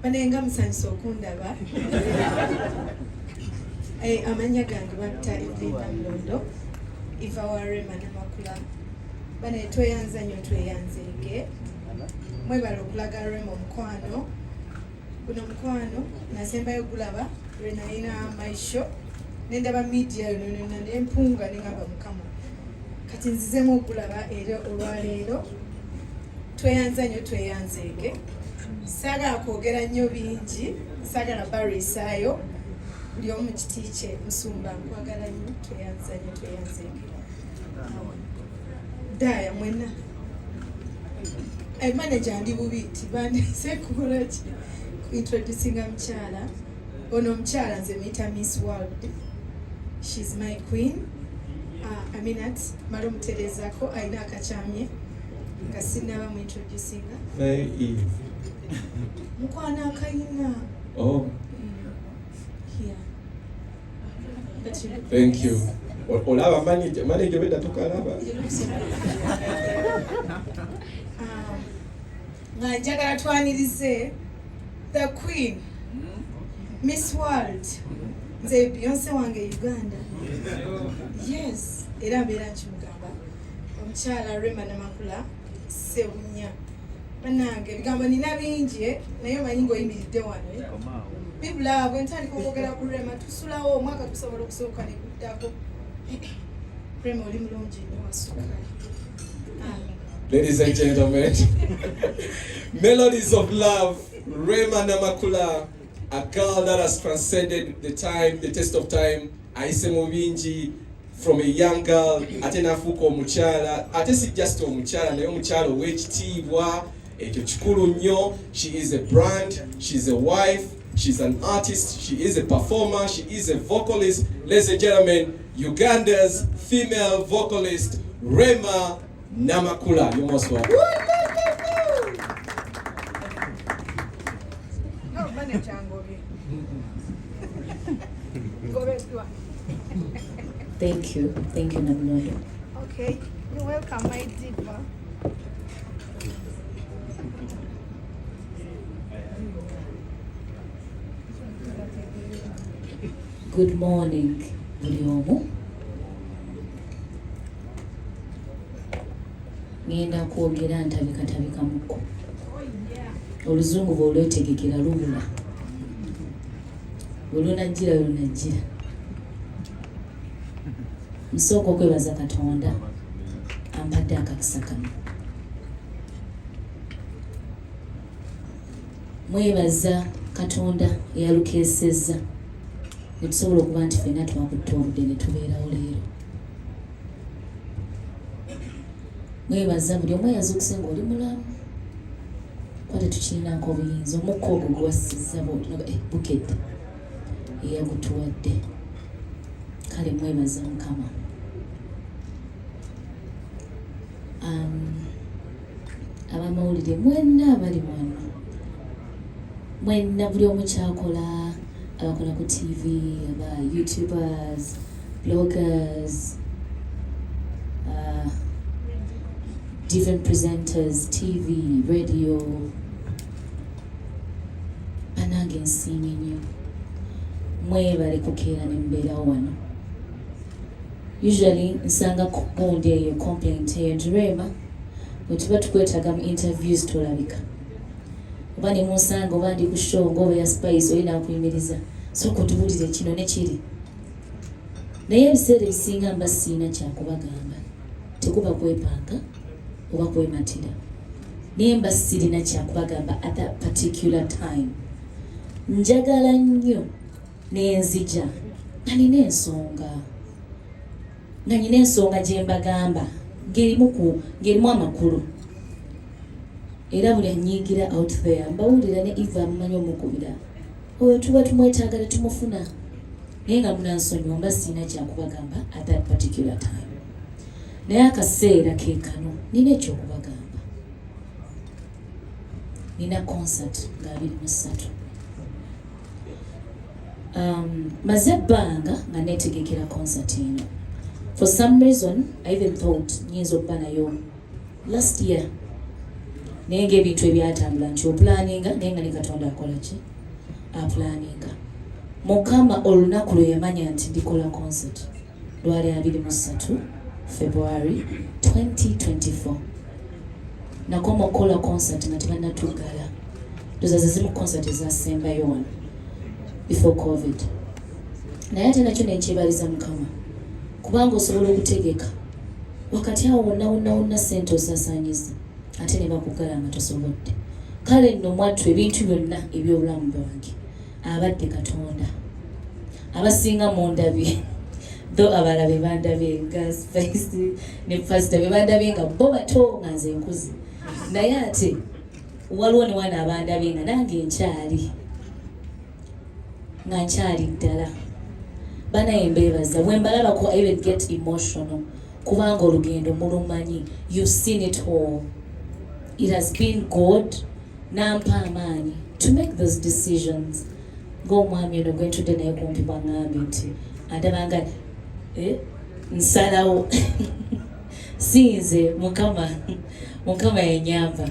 banenga musanyusa okundaba. Amanya gange batta Ebya Mulondo Eva wa Rema Namakula. Bane tweyanza nnyo tweyanzeege. Mwebala okulaga Rema omukwano. Guno omukwano nasembayo gulaba lwe ina maisho. Nendaba media yonna nempunga nengamba mukama. Kati nzizemu okulaba era olwaleero tweyanza nnyo tweyanzeege. Saagala kwogera nnyo bingi, saagala bariisaayo. Buli omu kiti kye musumba nkwagala nnyo tweyanza nnyo tweyanzeege. Daya mwena. Manager ndi bubi tibandise kukola ki introducinga mchala. Ono mchala nze muyita Miss World. She's my queen. Aminat Malo Muterezako ayina akacamye nga sinaba mu introducinga. Very Eve. Mukwana akayina. Oh. Here. Thank you. Olaba manager beda tukalaba. Nga njagala twanirize the queen Miss World nze Beyonce wange Uganda. Yes, era mbeera nkimugamba omukyala Rema Namakula Sebunya. Bannange ebigambo nina bingi naye omanyi ng'oyimiridde wano. Bibula bwe ntandika okwogera ku Rema tusulawo omwaka tusobola okusooka ne guddako. Rema oli mulungi nnyo wasuka. Ladies and gentlemen, Melodies of Love, Rema Namakula, a girl that has transcended the time, the test of time. Aise mubinji from a young girl, ate nafuko omukyala, ate si just omukyala naye omukyala ow'ekitiibwa ekyo kikulu nnyo. She is a brand, she's a wife, she's an artist, she is a performer, she is a vocalist. Ladies and gentlemen, Uganda's female vocalist, Rema Namakula. You're most welcome. Thank you, Namulondo. Okay, you're welcome, my diva. Good morning, buli omu. Ngenda kwogera ntabika muko. Oluzungu bw'olwetegekera lubula. Olunajjira. Nsooka okwebaza Katonda ampadde akakisa kano. Mwebaza Katonda eyalukeesezza ne tusobola okuba nti ffenna twakutte obudde ne tubeerawo leero. Mwebaza buli omu eyazuukuse ng'oli mulamu. Kuba tetukirinako obuyinza. Omukka ogwo gw'assizza bukedde eyagutuwadde. Kale mwebaza Mukama. Abamawulire mwenna abali wano. Mwenna buli omu kyakola, abakola ku TV, aba YouTubers, bloggers, different presenters, TV, radio. Banange nsiimye nnyo. Mwebale kukeera ne mbeerawo wano. Usually nsanga kugundi eyo complaint eyo nti Rema bwe tuba tukwetaaga mu interviews tolabika. Oba ne munsanga oba ndi ku show ng'oba ya Spice oli n'akuyimiriza. Sooka otubuulire kino ne kiri. Naye ebiseera ebisinga mba siina kyakubagamba. Tekuba kwepanga oba kwematira. Naye mba sirina kyakubagamba at that particular time. Njagala nnyo n'enzija nga nina ensonga gye mbagamba ng'erimu amakulu. Era buli anyigira out there mbawulira ne Eva amumanyi omukubira. Oyo tuba tumwetaagala tumufuna. Naye nga munansonyiwa mba sirina kyakubagamba at that particular time. Naye akaseera ke kano nina ekyokubagamba. Nina concert nga 23. Maze ebbanga nga neetegekera concert eno. For some reason, I even thought nyinza okuba nayo last year. naye ng'ebintu ebyatambula nti opulaninga naye nga ne Katonda akola ki apulaninga. Mukama olunaku lwe yamanya nti ndikola concert lwali 23 February 2024. Nakoma okukola concert nga tebannatuggala. Ndoza zimu concert ezasembayo wano before COVID. Naye ate nakyo nekyebaliza Mukama kubanga osobola okutegeka wakati awo wonna ssente osasanyiza ate ne bakuggala nga tosobodde. Kale nno mwattu ebintu byonna ebyobulamu bwange abadde Katonda. Abasinga mundabye though abalabe bandabye nga Spice ne Pastor bebandabye nga bo bato nga nze nkuzi. Naye ate waliwo ne wana abandabye nga nange nkyali ddala. Banaye mbeebaza bwe mbalabako I even get emotional kubanga olugendo mulumanyi. You've seen it all. It has been God nampa amaanyi to make those decisions. Ng'omwami ono gwe ntudde naye kumpi bwangambye nti andabanga nsalawo sinze Mukama yenyamba.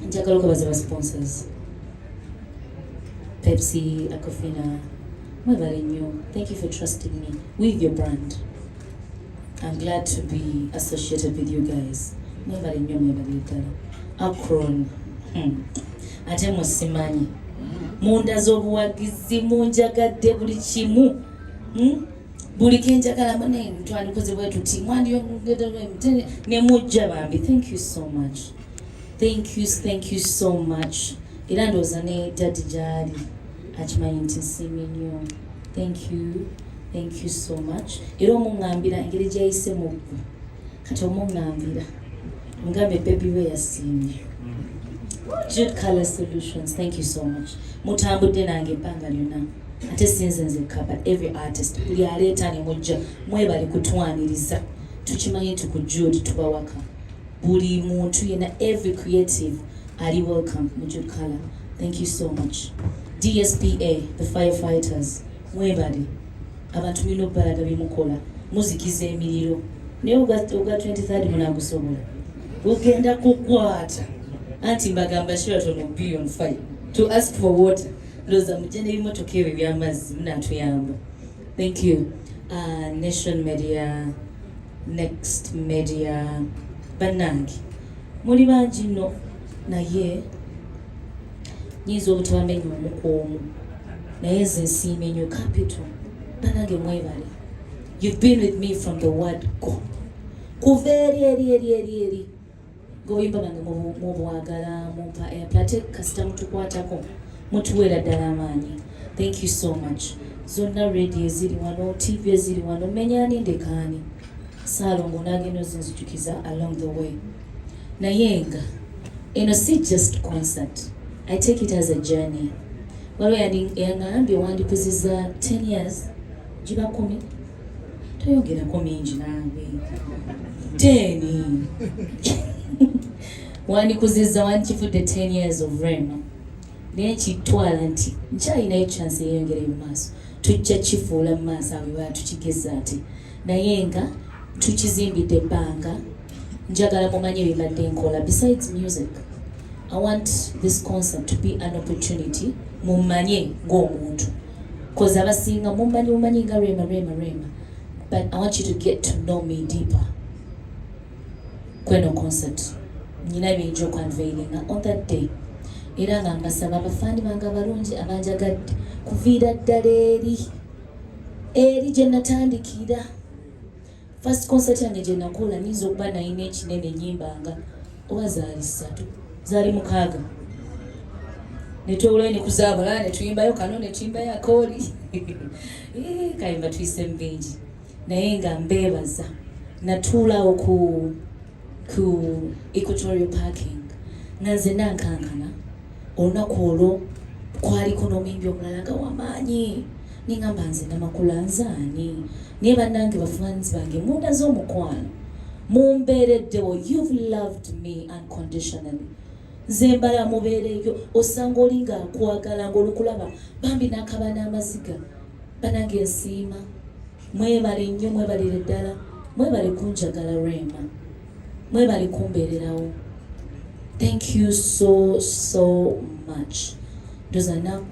Njagala okubaza ba sponsors Pepsi, Aquafina, mwebale nnyo. Thank you for trusting me with your brand. I'm glad to be associated with you guys. Mwebale nnyo mwebale ddala. Akron ate musimanyi munda z'obuwagizi munjagadde buli kimu. Buli kenjagala mane twandikoze bwe tuti mwandi ne mujja bambi. Thank you so much. Thank you so much. Era ndowooza ne Daddy gyali akimanyi nti nsiimye nnyo. Thank you so much. Era omuŋŋambira engeri gy'ayise mu ggwe kati omuŋŋambira mugambe baby we yasiimye. Jude Color Solutions, thank you so much. Mutambudde nange ebbanga lyonna ate sinze nzekka but every artist buli aleeta ne mujja mwebale kutwaniriza. Tukimanyi nti ku Jude tubawaka buli muntu yena every creative ali welcome mu Jude Color. Thank you so much. DSPA, the firefighters, mwebale abantu mulina obbalaga bimukola muzikiza emiriro naye oga 23rd munagusobola ugenda kukwata anti mbagamba Sheraton will be on fire to ask for water. Loza mujene bimotoka ebyo by'amazzi munatuyamba. Thank you. Nation Media, Next Media, bannange muli bangi nno naye nyinza obutabamenya omukuomu naye nze nsiimye nnyo Capital. Bannange mwebale. You've been with me from the word go. Kuva eri goyimba nange mubwagala mumpa airplate kasita mutukwatako mutuweera ddala amaanyi. Thank you so much. Zonna radio eziri wano, TV eziri wano, menyani ndekaani Salongo nagenda ozinzijukiza along the way. Naye nga eno si just concert. I take it as a journey. Waliwo yangambye wandikuziza 10 years jiba 10. Toyogerako mingi nange 10 wandikuziza wankifudde 10 years of Rema. Naye kitwala nti nkyalinayo chance eyeyongera mu maaso tujja kifuula mu maaso abo batukigeza ati naye nga tukizimbidde ebbanga. Njagala mumanye bibadde nkola. Besides music, I want this concert to be an opportunity mumanye ng'omuntu because abasinga mumanyi nga Rema. But I want you to get to know me deeper. Kweno concert nina bingi okwanveilinga on that day. Era nga mbasaba abafaani bange abalungi abanjagadde kuviira ddala eri gye natandikira. First concert yange gye nakola nyinza okuba nayina ekinene nyimbanga oba zaali 3 zaali 6 netwewulayo ne kuzaabula ne tuyimbayo kano ne tuyimbayo akooli kayimba tuyise mu bingi naye nga mbeebaza. Natuulawo ku Equatorial Parking nga nze nankankana olunaku olwo kwaliko n'omuyimbi omulala nga wamaanyi ningamba nze Namakula nzaani naye bannange bafumanyizi bange munda z'omukwano mumbeereddewo. You've loved me unconditionally. Nze mbala mubeereyo osanga oli nga akwagala ng'olukulaba bambi n'akaba n'amaziga. Bannange nsiima mwebale nnyo mwebalire ddala mwebale kunjagala Rema. mwebale kumbeererawo. Thank you so much. Those are now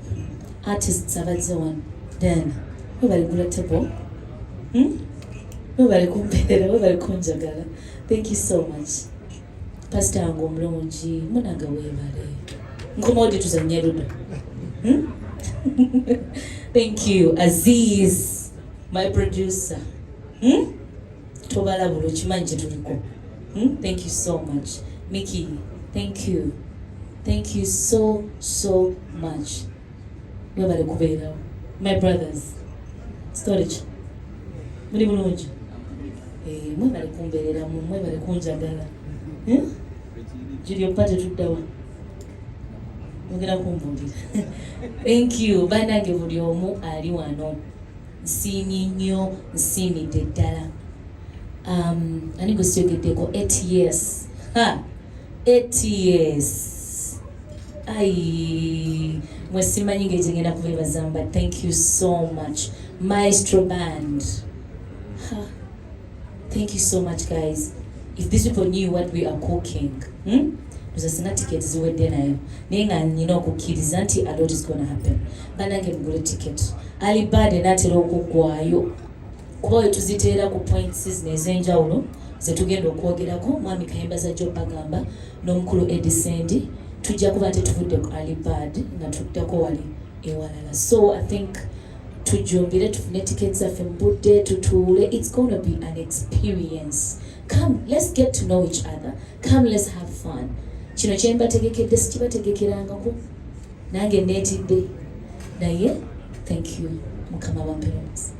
artists abazze wano. Then mwebale gulatable. Mwebale kumbeerera, mwebale kunjagala. Thank you so much. Pastor wange omulungi, munanga weebale. Nkomodi tuzanye ludo. Thank you, Aziz, my producer. Tobala bulo chimanji tuliko. Thank you so much. Mickey, thank you. Thank you so much. Mwebale kubeerawo. My brothers. Storage. Muli bulungi. Mwebale kumbeereramu, mwebale kunjagala. Julio pate tuddawa. Mugera kumbuulira. Thank you. Bannange buli omu ali wano. Nsiimye nnyo, nsiimidde ddala. Ani gwe siyogeddeko 8 years. 8 years. Ai, mwe simanyi ng'ekyo ngenda kubeebazamba. Thank you so much. Maestro Band. Thank you so much, guys. If these people knew what we are cooking, tuzasina tickets ziwedde nayo. Naye nga nina okukkiriza nti a lot is gonna happen. Bannange mugule ticket. Alibad enaatera okuggwayo. Kuba we tuziteera ku points n'ez'enjawulo ze tugenda okwogerako. Mwami Kayembaza Job bagamba n'omukulu Edisendi tujja kuba tetuvudde ku Alibad nga tuddako wali ewalala. So I think tujumbire tufune tickets zaffe mu budde tutuule. It's gonna be an experience. Come, let's get to know each other. Come, let's have fun. Kino kye mbategekedde sikibategekerangako. Nange neetidde. Naye, thank you. Mukama bampeereza.